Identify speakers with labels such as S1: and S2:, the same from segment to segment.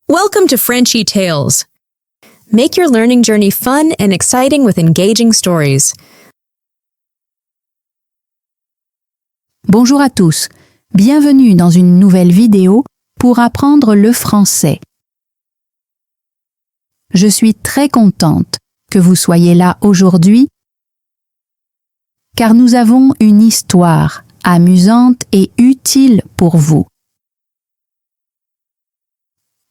S1: Welcome to Frenchy Tales. Make your learning journey fun and exciting with engaging stories.
S2: Bonjour à tous, bienvenue dans une nouvelle vidéo pour apprendre le français. Je suis très contente que vous soyez là aujourd'hui car nous avons une histoire amusante et utile pour vous.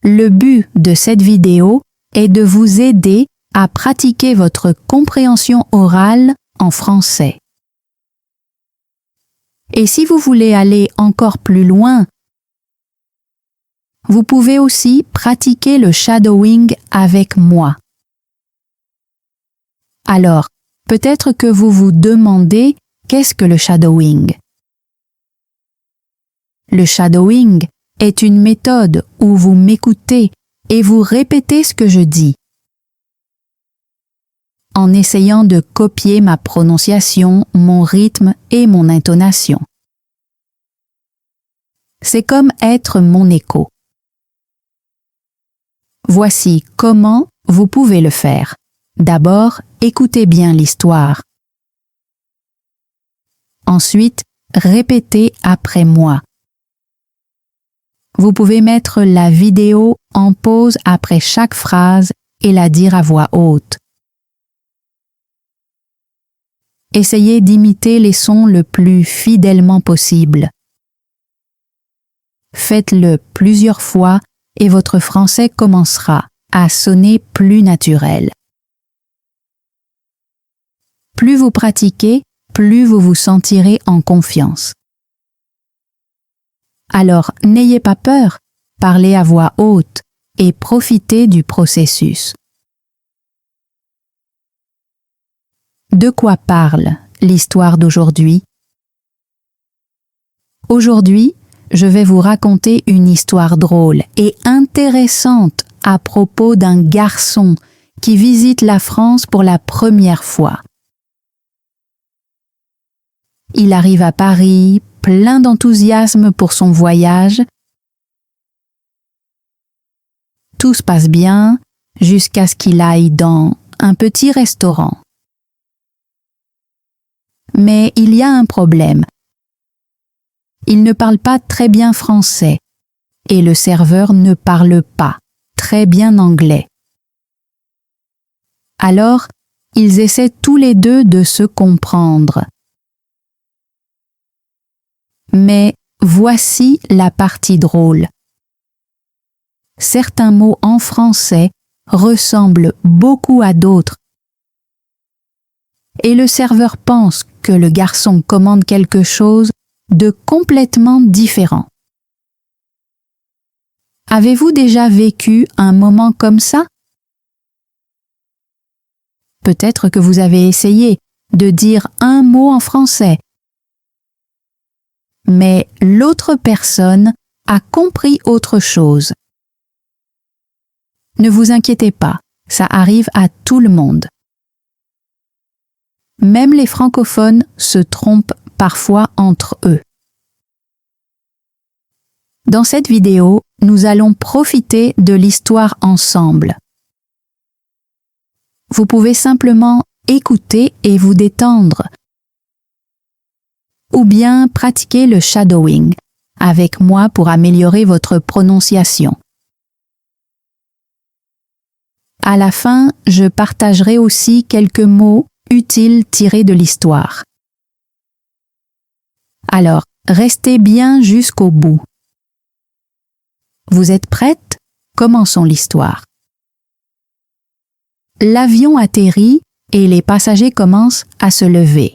S2: Le but de cette vidéo est de vous aider à pratiquer votre compréhension orale en français. Et si vous voulez aller encore plus loin, vous pouvez aussi pratiquer le shadowing avec moi. Alors, peut-être que vous vous demandez qu'est-ce que le shadowing? Le shadowing est une méthode où vous m'écoutez et vous répétez ce que je dis, en essayant de copier ma prononciation, mon rythme et mon intonation. C'est comme être mon écho. Voici comment vous pouvez le faire. D'abord, écoutez bien l'histoire. Ensuite, répétez après moi. Vous pouvez mettre la vidéo en pause après chaque phrase et la dire à voix haute. Essayez d'imiter les sons le plus fidèlement possible. Faites-le plusieurs fois et votre français commencera à sonner plus naturel. Plus vous pratiquez, plus vous vous sentirez en confiance. Alors, n'ayez pas peur, parlez à voix haute et profitez du processus. De quoi parle l'histoire d'aujourd'hui? Aujourd'hui, je vais vous raconter une histoire drôle et intéressante à propos d'un garçon qui visite la France pour la première fois. Il arrive à Paris, plein d'enthousiasme pour son voyage. Tout se passe bien jusqu'à ce qu'il aille dans un petit restaurant. Mais il y a un problème. Il ne parle pas très bien français et le serveur ne parle pas très bien anglais. Alors, ils essaient tous les deux de se comprendre. Mais voici la partie drôle. Certains mots en français ressemblent beaucoup à d'autres. Et le serveur pense que le garçon commande quelque chose de complètement différent. Avez-vous déjà vécu un moment comme ça? Peut-être que vous avez essayé de dire un mot en français, mais l'autre personne a compris autre chose. Ne vous inquiétez pas, ça arrive à tout le monde. Même les francophones se trompent parfois entre eux. Dans cette vidéo, nous allons profiter de l'histoire ensemble. Vous pouvez simplement écouter et vous détendre, ou bien pratiquer le shadowing avec moi pour améliorer votre prononciation. À la fin, je partagerai aussi quelques mots utiles tirés de l'histoire. Alors, restez bien jusqu'au bout. Vous êtes prêtes? Commençons l'histoire. L'avion atterrit et les passagers commencent à se lever.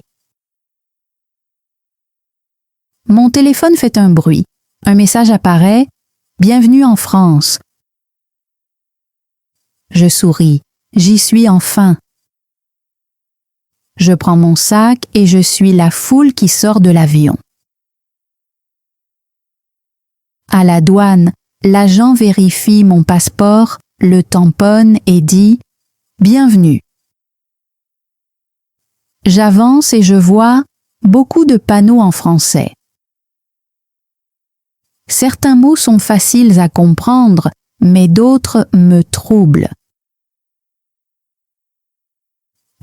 S2: Mon téléphone fait un bruit. Un message apparaît « Bienvenue en France ». Je souris. J'y suis enfin. Je prends mon sac et je suis la foule qui sort de l'avion. À la douane, l'agent vérifie mon passeport, le tamponne et dit « Bienvenue ». J'avance et je vois beaucoup de panneaux en français. Certains mots sont faciles à comprendre, mais d'autres me troublent.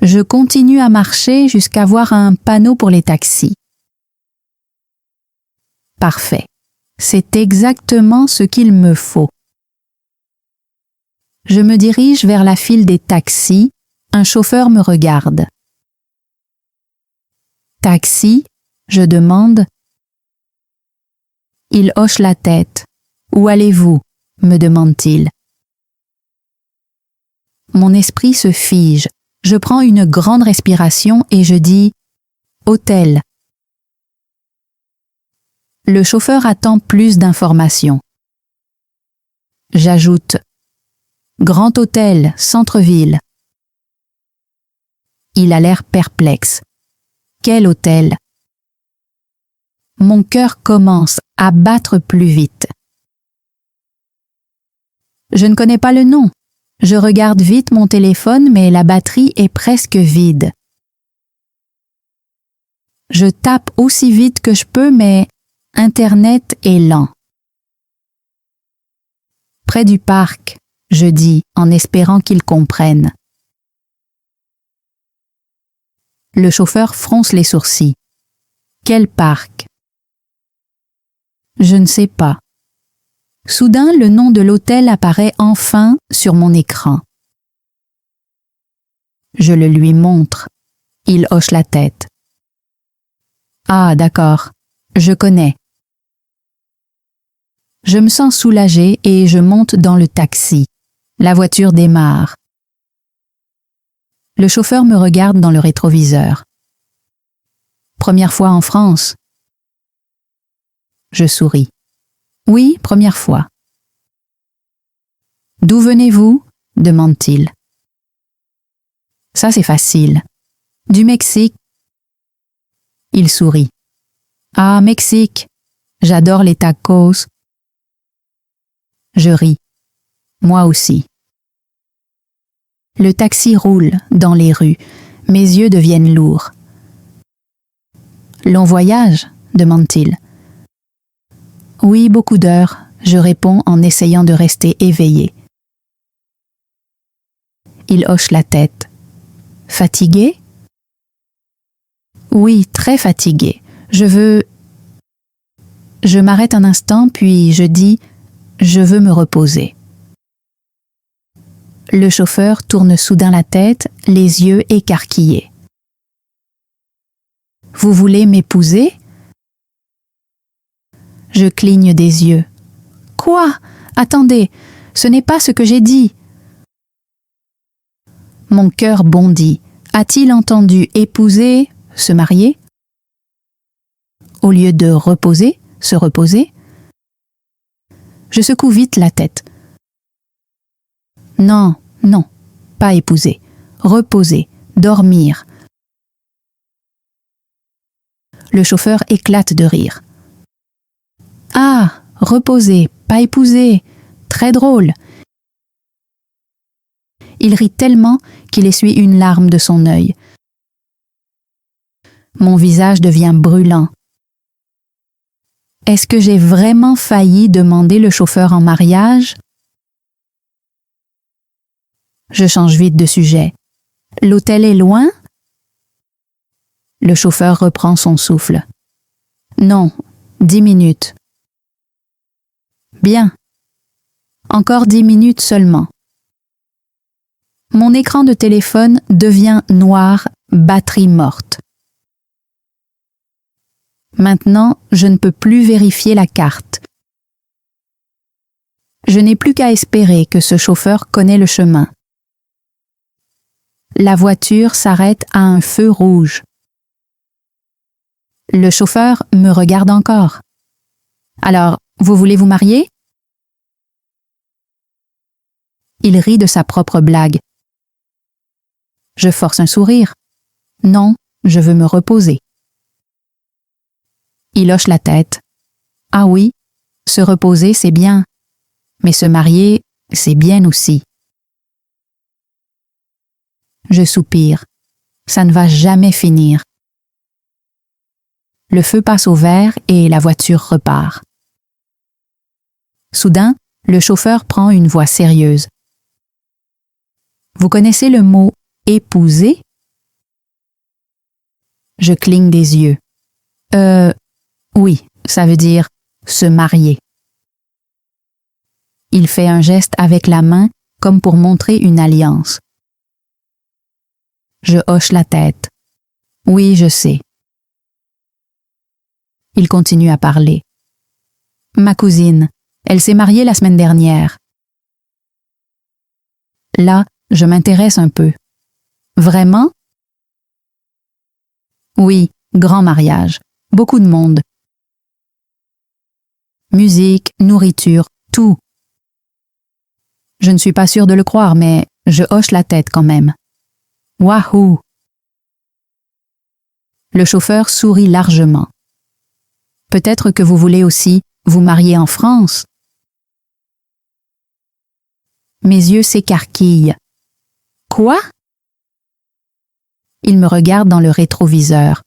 S2: Je continue à marcher jusqu'à voir un panneau pour les taxis. Parfait. C'est exactement ce qu'il me faut. Je me dirige vers la file des taxis. Un chauffeur me regarde. Taxi, je demande. Il hoche la tête. Où allez-vous? Me demande-t-il. Mon esprit se fige. Je prends une grande respiration et je dis « Hôtel ». Le chauffeur attend plus d'informations. J'ajoute « Grand hôtel, centre-ville ». Il a l'air perplexe. Quel hôtel? Mon cœur commence à battre plus vite. Je ne connais pas le nom. Je regarde vite mon téléphone, mais la batterie est presque vide. Je tape aussi vite que je peux, mais Internet est lent. Près du parc, je dis en espérant qu'il comprenne. Le chauffeur fronce les sourcils. Quel parc? Je ne sais pas. Soudain, le nom de l'hôtel apparaît enfin sur mon écran. Je le lui montre. Il hoche la tête. Ah, d'accord. Je connais. Je me sens soulagée et je monte dans le taxi. La voiture démarre. Le chauffeur me regarde dans le rétroviseur. Première fois en France? Je souris. Oui, première fois. D'où venez-vous? Demande-t-il. Ça, c'est facile. Du Mexique. Il sourit. Ah, Mexique. J'adore les tacos. Je ris. Moi aussi. Le taxi roule dans les rues. Mes yeux deviennent lourds. Long voyage? Demande-t-il. Oui, beaucoup d'heures, je réponds en essayant de rester éveillé. Il hoche la tête. Fatigué? Oui, très fatigué. Je m'arrête un instant, puis je dis « Je veux me reposer ». Le chauffeur tourne soudain la tête, les yeux écarquillés. « Vous voulez m'épouser » Je cligne des yeux. « Quoi? Attendez, ce n'est pas ce que j'ai dit. » Mon cœur bondit. A-t-il entendu épouser, se marier? Au lieu de reposer, se reposer? Je secoue vite la tête. Non, non, pas épouser. Reposer, dormir. Le chauffeur éclate de rire. Ah, reposer, pas épouser. Très drôle. Il rit tellement qu'il essuie une larme de son œil. Mon visage devient brûlant. Est-ce que j'ai vraiment failli demander le chauffeur en mariage? Je change vite de sujet. L'hôtel est loin? Le chauffeur reprend son souffle. Non, 10 minutes. Bien. Encore 10 minutes seulement. Mon écran de téléphone devient noir, batterie morte. Maintenant, je ne peux plus vérifier la carte. Je n'ai plus qu'à espérer que ce chauffeur connaît le chemin. La voiture s'arrête à un feu rouge. Le chauffeur me regarde encore. Alors, vous voulez vous marier? Il rit de sa propre blague. Je force un sourire. Non, je veux me reposer. Il hoche la tête. Ah oui, se reposer, c'est bien. Mais se marier, c'est bien aussi. Je soupire. Ça ne va jamais finir. Le feu passe au vert et la voiture repart. Soudain, Le chauffeur prend une voix sérieuse. Vous connaissez le mot « épouser » ? Je cligne des yeux. Oui, ça veut dire « se marier ». Il fait un geste avec la main comme pour montrer une alliance. Je hoche la tête. Oui, je sais. Il continue à parler. Ma cousine, elle s'est mariée la semaine dernière. Là, je m'intéresse un peu. Vraiment? Oui, grand mariage. Beaucoup de monde. Musique, nourriture, tout. Je ne suis pas sûre de le croire, mais je hoche la tête quand même. Wahou! Le chauffeur sourit largement. Peut-être que vous voulez aussi vous marier en France? Mes yeux s'écarquillent. Quoi? Il me regarde dans le rétroviseur.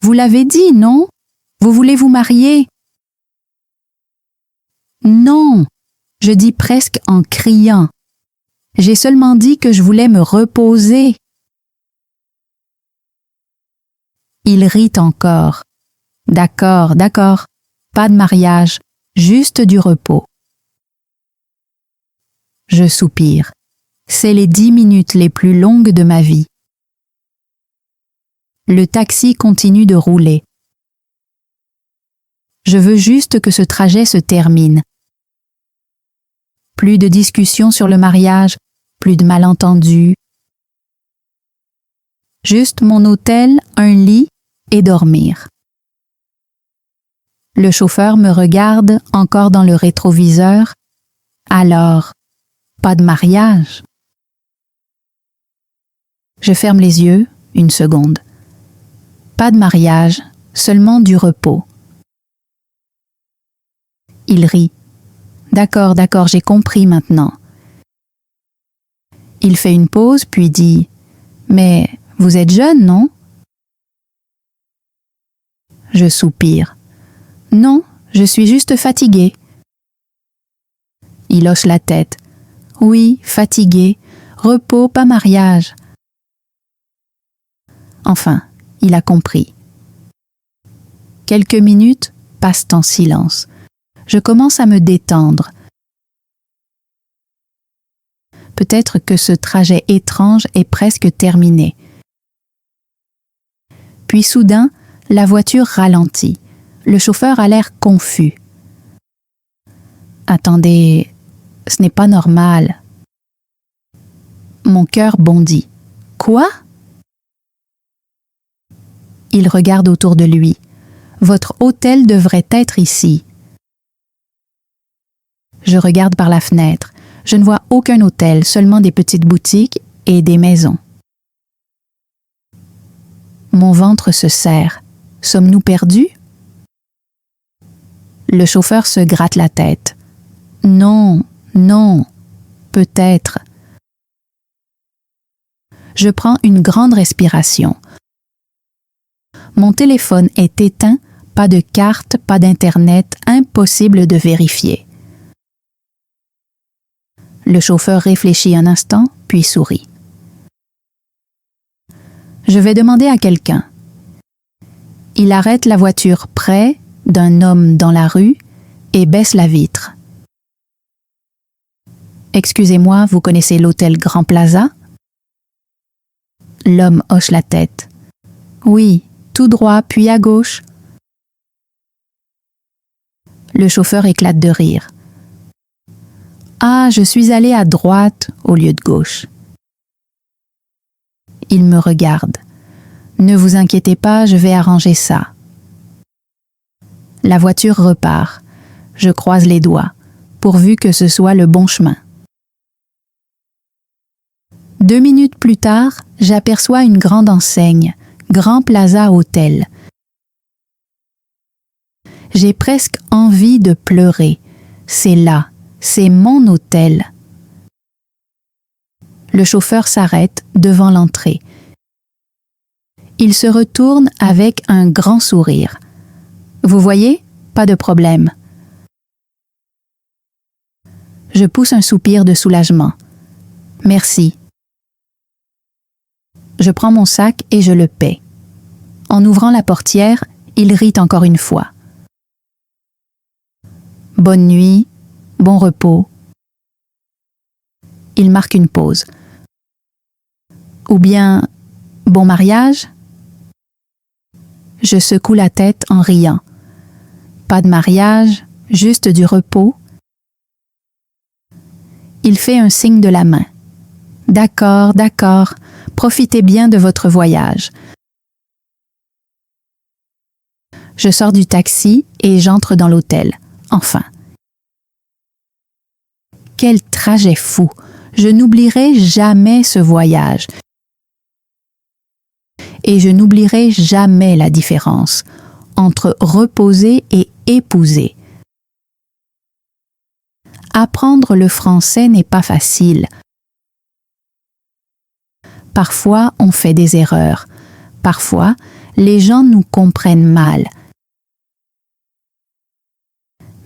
S2: Vous l'avez dit, non? Vous voulez vous marier? Non, je dis presque en criant. J'ai seulement dit que je voulais me reposer. Il rit encore. D'accord, d'accord. Pas de mariage, juste du repos. Je soupire. C'est les 10 minutes les plus longues de ma vie. Le taxi continue de rouler. Je veux juste que ce trajet se termine. Plus de discussions sur le mariage, plus de malentendus. Juste mon hôtel, un lit et dormir. Le chauffeur me regarde encore dans le rétroviseur. Alors, pas de mariage? Je ferme les yeux, une seconde. Pas de mariage, seulement du repos. Il rit. D'accord, d'accord, j'ai compris maintenant. Il fait une pause, puis dit « Mais vous êtes jeune, non ?» Je soupire. « Non, je suis juste fatigué. » Il hoche la tête. « Oui, fatigué. Repos, pas mariage. » Enfin, il a compris. Quelques minutes passent en silence. Je commence à me détendre. Peut-être que ce trajet étrange est presque terminé. Puis soudain, la voiture ralentit. Le chauffeur a l'air confus. Attendez, ce n'est pas normal. Mon cœur bondit. Quoi? Il regarde autour de lui. Votre hôtel devrait être ici. Je regarde par la fenêtre. Je ne vois aucun hôtel, seulement des petites boutiques et des maisons. Mon ventre se serre. Sommes-nous perdus? Le chauffeur se gratte la tête. Non, non, peut-être. Je prends une grande respiration. Mon téléphone est éteint, pas de carte, pas d'internet, impossible de vérifier. Le chauffeur réfléchit un instant, puis sourit. Je vais demander à quelqu'un. Il arrête la voiture près d'un homme dans la rue et baisse la vitre. Excusez-moi, vous connaissez l'hôtel Grand Plaza? L'homme hoche la tête. Oui, tout droit, puis à gauche. Le chauffeur éclate de rire. Ah, je suis allé à droite au lieu de gauche. Il me regarde. Ne vous inquiétez pas, je vais arranger ça. La voiture repart. Je croise les doigts, pourvu que ce soit le bon chemin. 2 minutes plus tard, j'aperçois une grande enseigne, Grand Plaza Hôtel. J'ai presque envie de pleurer. C'est là, c'est mon hôtel. Le chauffeur s'arrête devant l'entrée. Il se retourne avec un grand sourire. Vous voyez, pas de problème. Je pousse un soupir de soulagement. Merci. Je prends mon sac et je le paie. En ouvrant la portière, il rit encore une fois. Bonne nuit, bon repos. Il marque une pause. Ou bien, bon mariage? Je secoue la tête en riant. Pas de mariage, juste du repos. Il fait un signe de la main. D'accord, d'accord, profitez bien de votre voyage. Je sors du taxi et j'entre dans l'hôtel. Enfin. Quel trajet fou! Je n'oublierai jamais ce voyage. Et je n'oublierai jamais la différence entre reposer et épouser. Apprendre le français n'est pas facile. Parfois, on fait des erreurs. Parfois, les gens nous comprennent mal.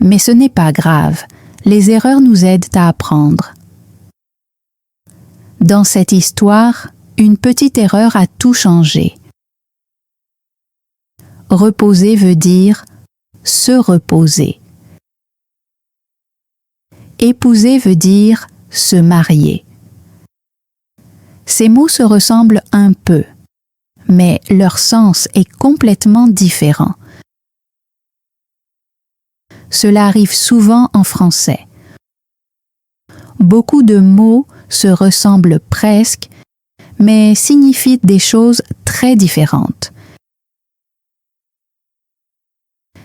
S2: Mais ce n'est pas grave. Les erreurs nous aident à apprendre. Dans cette histoire, une petite erreur a tout changé. Reposer veut dire se reposer. Épouser veut dire se marier. Ces mots se ressemblent un peu, mais leur sens est complètement différent. Cela arrive souvent en français. Beaucoup de mots se ressemblent presque, mais signifient des choses très différentes.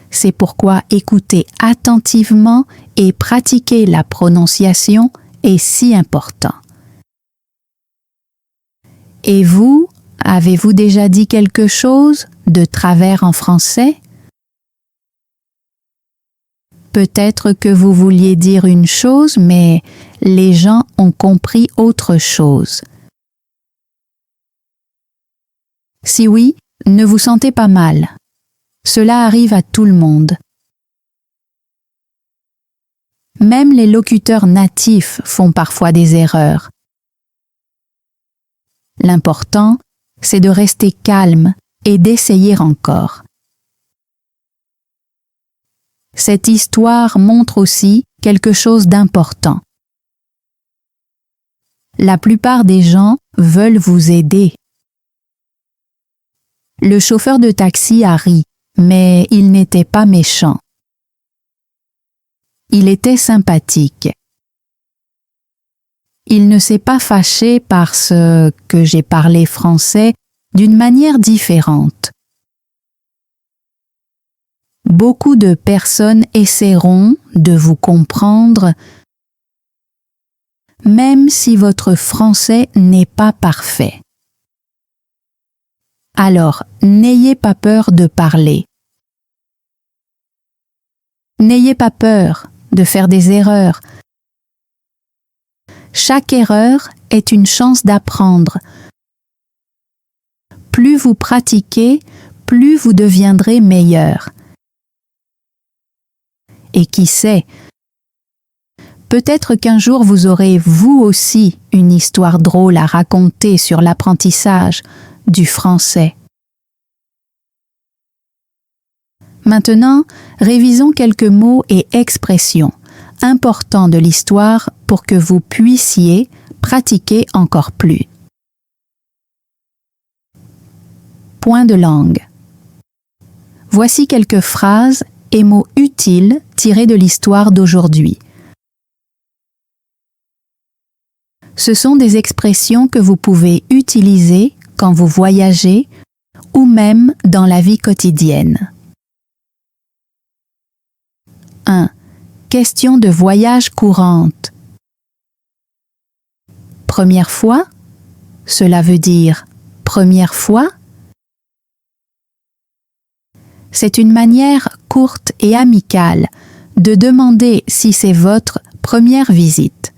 S2: C'est pourquoi écouter attentivement et pratiquer la prononciation est si important. Et vous, avez-vous déjà dit quelque chose de travers en français? Peut-être que vous vouliez dire une chose, mais les gens ont compris autre chose. Si oui, ne vous sentez pas mal. Cela arrive à tout le monde. Même les locuteurs natifs font parfois des erreurs. L'important, c'est de rester calme et d'essayer encore. Cette histoire montre aussi quelque chose d'important. La plupart des gens veulent vous aider. Le chauffeur de taxi a ri, mais il n'était pas méchant. Il était sympathique. Il ne s'est pas fâché parce que j'ai parlé français d'une manière différente. Beaucoup de personnes essaieront de vous comprendre, même si votre français n'est pas parfait. Alors, n'ayez pas peur de parler. N'ayez pas peur de faire des erreurs. Chaque erreur est une chance d'apprendre. Plus vous pratiquez, plus vous deviendrez meilleur. Et qui sait, peut-être qu'un jour vous aurez vous aussi une histoire drôle à raconter sur l'apprentissage du français. Maintenant, révisons quelques mots et expressions importants de l'histoire pour que vous puissiez pratiquer encore plus. Point de langue. Voici quelques phrases et mots utiles tirés de l'histoire d'aujourd'hui. Ce sont des expressions que vous pouvez utiliser quand vous voyagez ou même dans la vie quotidienne. 1. Question de voyage courante. Première fois, cela veut dire première fois. C'est une manière courte et amicale de demander si c'est votre première visite.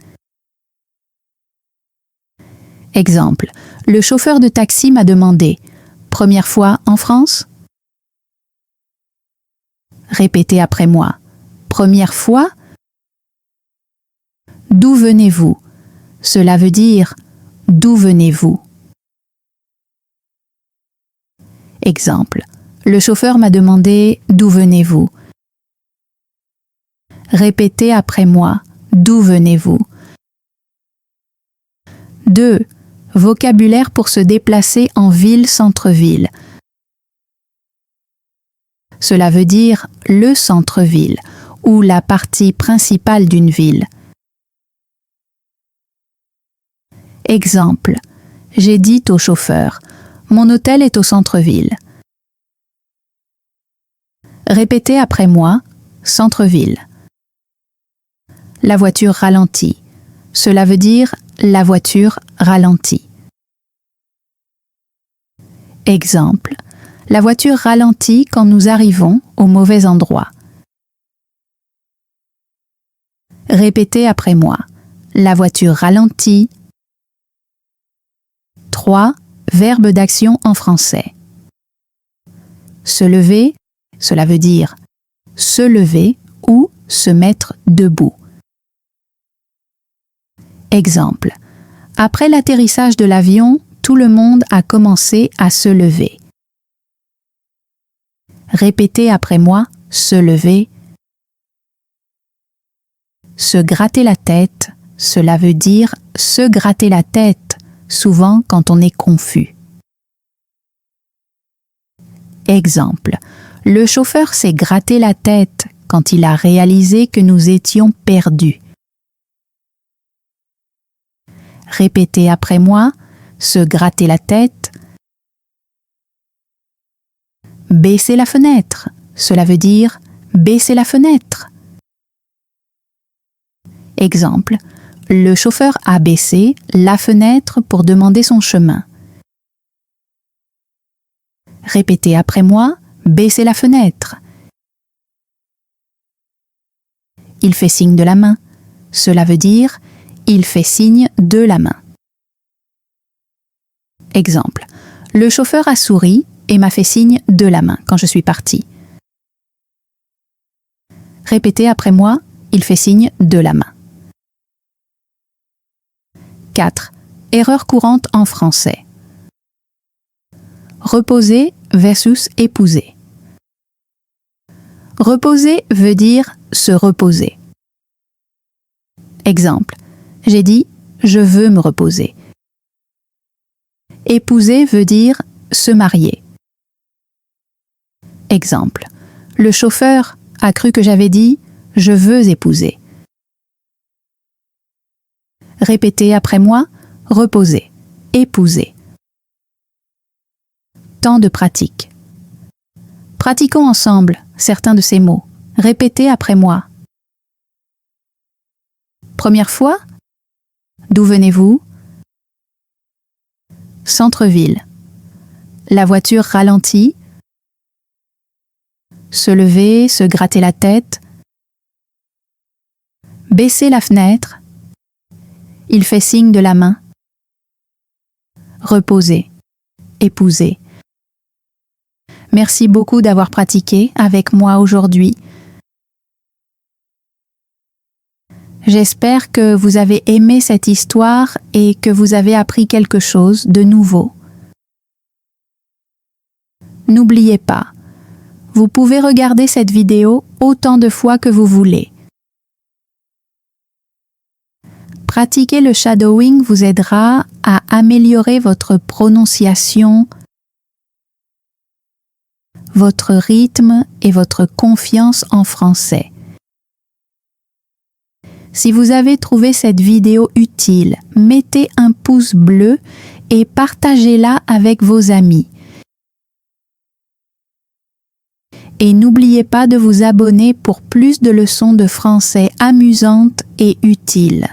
S2: Exemple, le chauffeur de taxi m'a demandé « Première fois en France ?» Répétez après moi. Première fois? D'où venez-vous? Cela veut dire d'où venez-vous? Exemple. Le chauffeur m'a demandé d'où venez-vous? Répétez après moi. D'où venez-vous? 2. Vocabulaire pour se déplacer en ville-centre-ville. Cela veut dire le centre-ville ou la partie principale d'une ville. Exemple. J'ai dit au chauffeur, mon hôtel est au centre-ville. Répétez après moi, centre-ville. La voiture ralentit. Cela veut dire la voiture ralentit. Exemple. La voiture ralentit quand nous arrivons au mauvais endroit. Répétez après moi. La voiture ralentit. 3. Verbe d'action en français. Se lever, cela veut dire se lever ou se mettre debout. Exemple. Après l'atterrissage de l'avion, tout le monde a commencé à se lever. Répétez après moi, se lever. Se gratter la tête, cela veut dire se gratter la tête, souvent quand on est confus. Exemple. Le chauffeur s'est gratté la tête quand il a réalisé que nous étions perdus. Répétez après moi, se gratter la tête. Baisser la fenêtre, cela veut dire baisser la fenêtre. Exemple. Le chauffeur a baissé la fenêtre pour demander son chemin. Répétez après moi, baisser la fenêtre. Il fait signe de la main. Cela veut dire il fait signe de la main. Exemple. Le chauffeur a souri et m'a fait signe de la main quand je suis parti. Répétez après moi, il fait signe de la main. 4. Erreur courante en français. Reposer versus épouser. Reposer veut dire se reposer. Exemple. J'ai dit « je veux me reposer ». Épouser veut dire se marier. Exemple. Le chauffeur a cru que j'avais dit « je veux épouser ». Répétez après moi, reposer, épouser. Temps de pratique. Pratiquons ensemble certains de ces mots. Répétez après moi. Première fois, d'où venez-vous? Centre-ville. La voiture ralentit. Se lever, se gratter la tête. Baisser la fenêtre. Il fait signe de la main. Reposer, épouser. Merci beaucoup d'avoir pratiqué avec moi aujourd'hui. J'espère que vous avez aimé cette histoire et que vous avez appris quelque chose de nouveau. N'oubliez pas, vous pouvez regarder cette vidéo autant de fois que vous voulez. Pratiquer le shadowing vous aidera à améliorer votre prononciation, votre rythme et votre confiance en français. Si vous avez trouvé cette vidéo utile, mettez un pouce bleu et partagez-la avec vos amis. Et n'oubliez pas de vous abonner pour plus de leçons de français amusantes et utiles.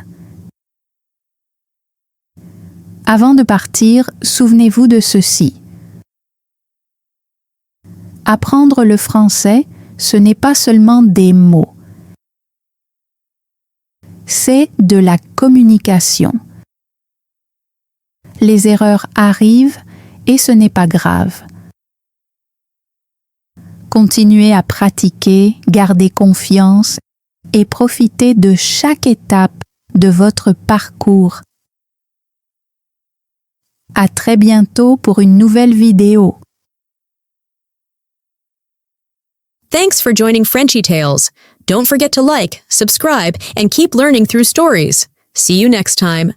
S2: Avant de partir, souvenez-vous de ceci. Apprendre le français, ce n'est pas seulement des mots. C'est de la communication. Les erreurs arrivent et ce n'est pas grave. Continuez à pratiquer, gardez confiance et profitez de chaque étape de votre parcours. À très bientôt pour une nouvelle vidéo.
S1: Thanks for joining Frenchy Tales. Don't forget to like, subscribe, and keep learning through stories. See you next time.